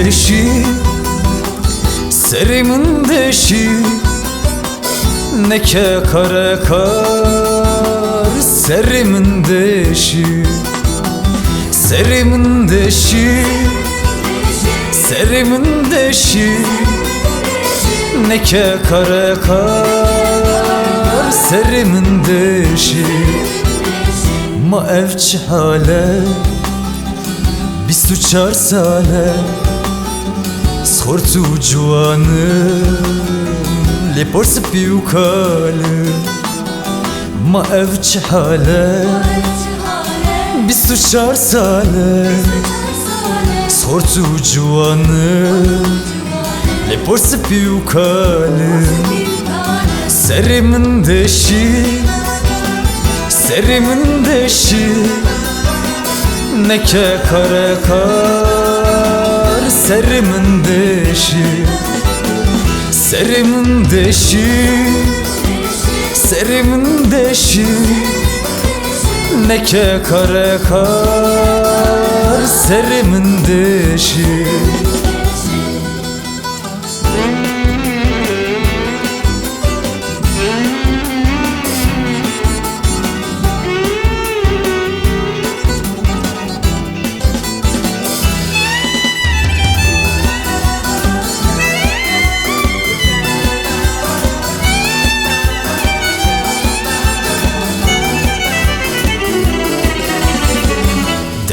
teşi, serimin deşi, neke kare kar, serimin deşi, serimin deşi, serimin deşi, neke kare kar, serimin deşi. Ma evçi hale بیست و چهار ساله سخورت و جوانم لپرس پیوکالم ما اف چه حاله بیست و چهار ساله سخورت و جوانم لپرس پیوکالم serimin deşi, serimin deşi, neke kare kar, serimin deşi, serimin deşi, serimin deşi, neke kare kar, serimin deşi.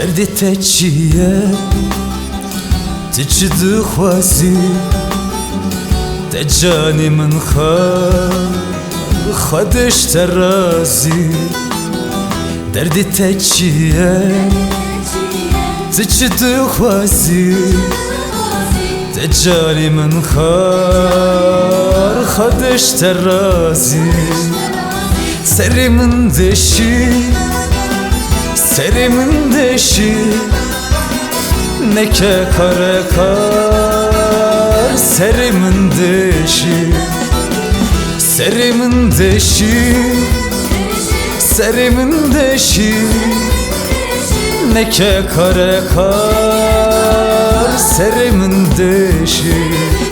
دردی تچیه تچی دخوازی تجانی من خودش ترازی دردی تچیه تچی دخوازی تجانی من خودش ترازی serimin deşi, serimin deşi, neke kare kar, serimin deşi, serimin deşi, serimin deşi, neke kare kar, serimin deşi.